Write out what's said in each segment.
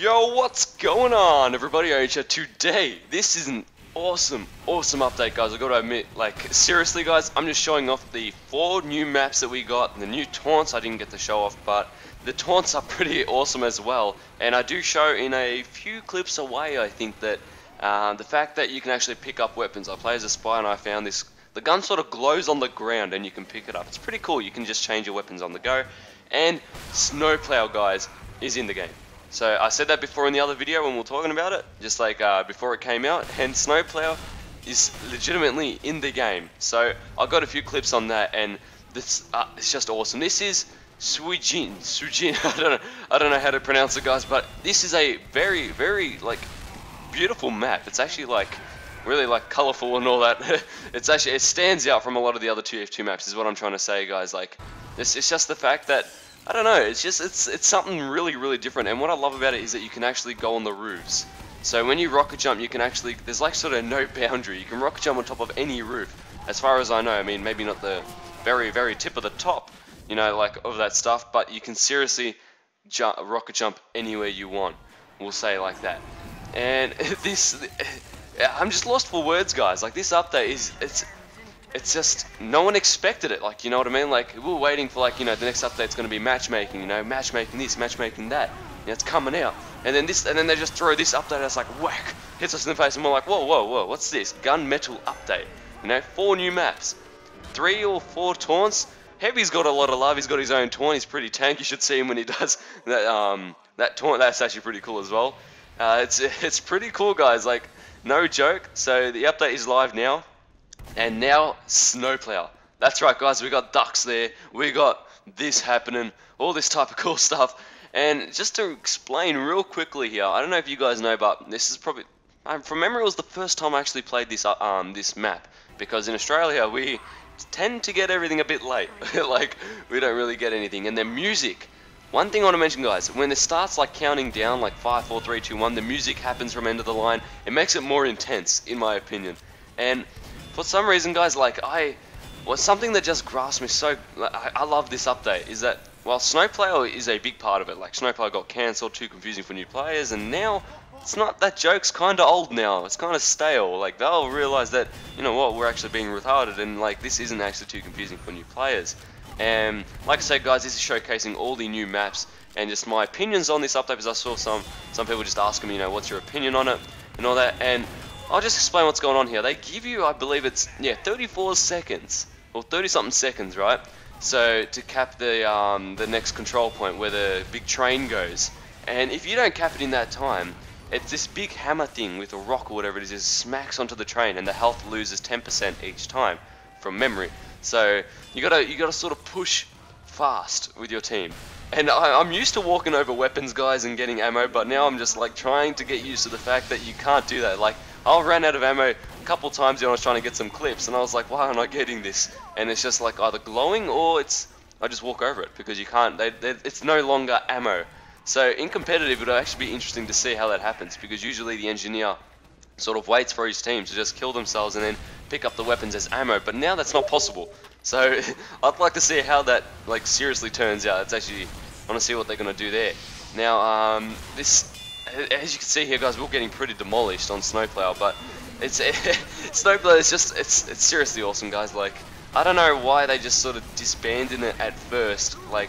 Yo, what's going on, everybody? Ownage here. Today, this is an awesome update, guys. I gotta admit, like, seriously, guys, I'm just showing off the 4 new maps that we got, the new taunts. I didn't get to show off, but the taunts are pretty awesome as well. And I do show in a few clips away, I think, that the fact that you can actually pick up weapons. I play as a spy, and I found this. The gun sort of glows on the ground, and you can pick it up. It's pretty cool. You can just change your weapons on the go. And Snowplow, guys, is in the game. So I said that before in the other video when we were talking about it, just like before it came out, and Snowplow is legitimately in the game. So I got a few clips on that, and this it's just awesome. This is Sujin. I don't know how to pronounce it, guys, but this is a very like beautiful map. It's actually like really like colorful and all that. It stands out from a lot of the other TF2 maps, is what I'm trying to say, guys. Like it's just the fact that, I don't know, it's something really different, and what I love about it is that you can actually go on the roofs. So when you rocket jump, you can actually, there's like sort of no boundary. You can rocket jump on top of any roof, as far as I know. I mean, maybe not the very tip of the top, you know, like of that stuff, but you can seriously rocket jump anywhere you want. We'll say like that. And I'm just lost for words, guys. Like, this update is, it's just, no one expected it, like, you know what I mean? Like, we were waiting for, like, you know, the next update's gonna be matchmaking, you know, matchmaking this, matchmaking that, you know, it's coming out, and then they just throw this update that's like, whack, hits us in the face, and we're like, whoa, what's this? Mettle update, you know, 4 new maps, 3 or 4 taunts. Heavy's got a lot of love. He's got his own taunt. He's pretty tank. You should see him when he does that taunt. That's actually pretty cool as well. It's pretty cool, guys, like, no joke. So the update is live now. And now, Snowplow. That's right, guys, we got ducks there, we got this happening, all this type of cool stuff. And just to explain real quickly here, I don't know if you guys know, but this is probably, from memory, it was the first time I actually played this this map. Because in Australia, we tend to get everything a bit late. Like, we don't really get anything. And the music, one thing I want to mention, guys, when it starts like counting down, like 5, 4, 3, 2, 1, the music happens from end of the line. It makes it more intense, in my opinion. And for some reason, guys, like, something that just grasps me so, I love this update, is that, well, Snowplow is a big part of it. Like, Snowplow got cancelled, too confusing for new players, and now, it's not, that joke's kind of old now, it's kind of stale. Like, they'll realise that, you know what, we're actually being retarded, and, like, this isn't actually too confusing for new players. And, like I said, guys, this is showcasing all the new maps, and just my opinions on this update, because I saw some people just asking me, you know, what's your opinion on it, and all that, and I'll just explain what's going on here. They give you, I believe it's, 34 seconds, or 30-something seconds, right? So, to cap the next control point where the big train goes. And if you don't cap it in that time, it's this big hammer thing with a rock or whatever it is, smacks onto the train, and the health loses 10% each time, from memory. So, you gotta sort of push fast with your team. And I'm used to walking over weapons, guys, and getting ammo, but now I'm just like trying to get used to the fact that you can't do that. Like, I ran out of ammo a couple times when I was trying to get some clips, and I was like, why am I getting this? And it's just like either glowing or I just walk over it, because you can't, it's no longer ammo. So in competitive, it would actually be interesting to see how that happens, because usually the engineer sort of waits for his team to just kill themselves and then pick up the weapons as ammo, but now that's not possible. So I'd like to see how that, like, seriously turns out. It's actually, I want to see what they're going to do there. Now, this, as you can see here, guys, we're getting pretty demolished on Snowplow, but Snowplow is just, it's seriously awesome, guys. Like, I don't know why they just sort of disbanded it at first. Like,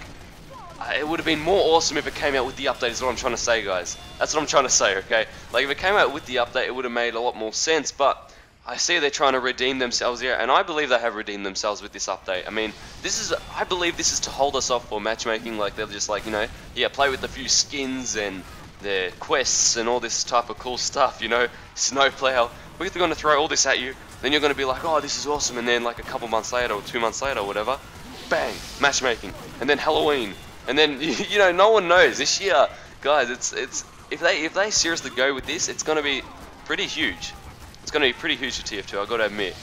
it would have been more awesome if it came out with the update, is what I'm trying to say, guys. That's what I'm trying to say, okay? Like, if it came out with the update, it would have made a lot more sense, but I see they're trying to redeem themselves here, and I believe they have redeemed themselves with this update. I mean, I believe this is to hold us off for matchmaking. Like, they're just like, you know, yeah, play with a few skins and the quests and all this type of cool stuff, you know, Snowplow. We're going to throw all this at you, then you're going to be like, oh, this is awesome, and then like a couple months later or 2 months later or whatever, bang, matchmaking, and then Halloween, and then, you know, no one knows. This year, guys, if they seriously go with this, it's going to be pretty huge. It's going to be pretty huge for TF2, I've got to admit.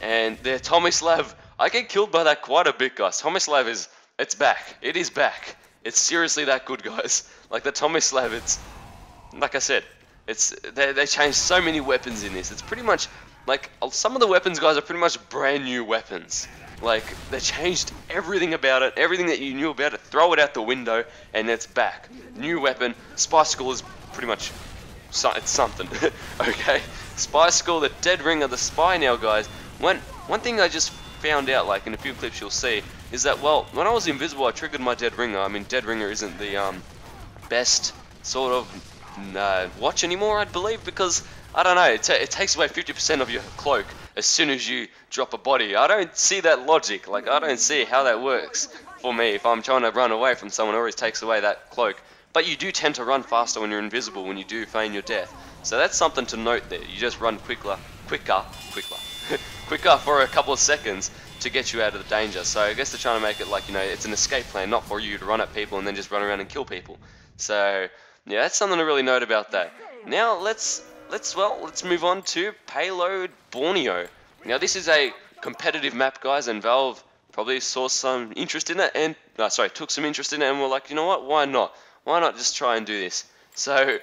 And their Tomislav, I get killed by that quite a bit, guys. Tomislav it's back. It is back. It's seriously that good, guys. Like, the Tomislav, it's, like I said, they changed so many weapons in this. It's pretty much, like, some of the weapons, guys, are pretty much brand new weapons. Like, they changed everything about it, everything that you knew about it, throw it out the window, and it's back. New weapon, Spice School is pretty much, it's something. Okay, Spy School, the Dead Ringer, the Spy now, guys. One thing I just found out, like in a few clips you'll see, is that, well, when I was invisible, I triggered my Dead Ringer. I mean, Dead Ringer isn't the best sort of watch anymore, I believe, because I don't know, it takes away 50% of your cloak as soon as you drop a body. I don't see that logic. Like, I don't see how that works for me. If I'm trying to run away from someone, it always takes away that cloak. But you do tend to run faster when you're invisible, when you do feign your death. So that's something to note there. You just run quicker for a couple of seconds to get you out of the danger. So I guess they're trying to make it like, you know, it's an escape plan, not for you to run at people and then just run around and kill people. So yeah, that's something to really note about that. Now let's move on to Payload Borneo. Now this is a competitive map, guys, and Valve probably saw some interest in it and took some interest in it and were like, you know what, why not? Why not just try and do this? So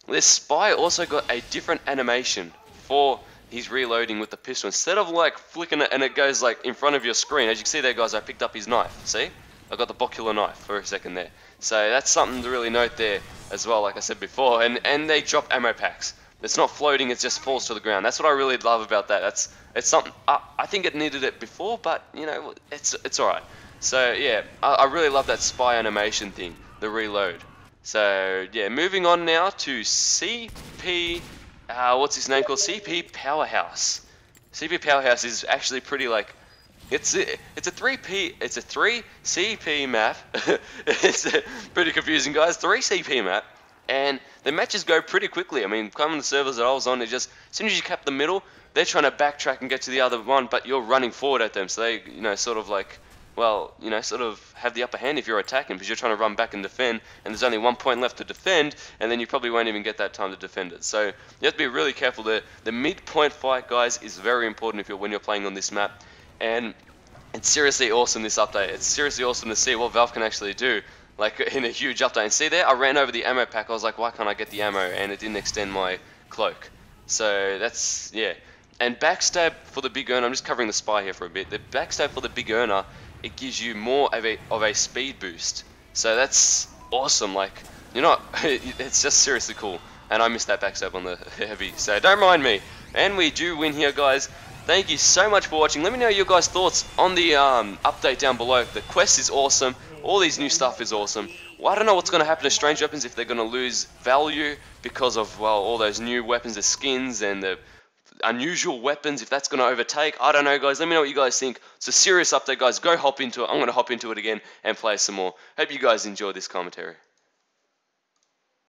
this Spy also got a different animation for his reloading with the pistol. Instead of like flicking it and it goes like in front of your screen, as you can see there, guys, I picked up his knife. See? I got the Bocular knife for a second there. So that's something to really note there as well, like I said before. And they drop ammo packs. It's not floating, it just falls to the ground. That's what I really love about that. It's something, I think it needed it before, but you know, it's alright. So yeah, I really love that Spy animation thing, the reload. So yeah, moving on now to CP, what's his name called? CP Powerhouse. CP Powerhouse is actually pretty like, it's a 3 CP map. It's pretty confusing, guys. 3 CP map, and the matches go pretty quickly. I mean, coming to the servers that I was on, it just, as soon as you cap the middle, they're trying to backtrack and get to the other one, but you're running forward at them, so they, you know, sort of like, well, you know, sort of have the upper hand if you're attacking, because you're trying to run back and defend, and there's only 1 point left to defend, and then you probably won't even get that time to defend it. So you have to be really careful there. The mid-point fight, guys, is very important when you're playing on this map, and it's seriously awesome, this update. It's seriously awesome to see what Valve can actually do, like in a huge update. And see there, I ran over the ammo pack. I was like, why can't I get the ammo? And it didn't extend my cloak. So that's, yeah. And backstab for the big earner, I'm just covering the Spy here for a bit. The backstab for the big earner, it gives you more of a speed boost. So that's awesome. Like, you're not, it's just seriously cool. And I missed that backstab on the heavy, so don't mind me. And we do win here, guys. Thank you so much for watching. Let me know your guys' thoughts on the update down below. The quest is awesome. All these new stuff is awesome. Well, I don't know what's going to happen to strange weapons, if they're going to lose value because of, well, all those new weapons, the skins and the unusual weapons, if that's going to overtake. I don't know, guys. Let me know what you guys think. It's a serious update, guys. Go hop into it. I'm going to hop into it again and play some more. Hope you guys enjoy this commentary.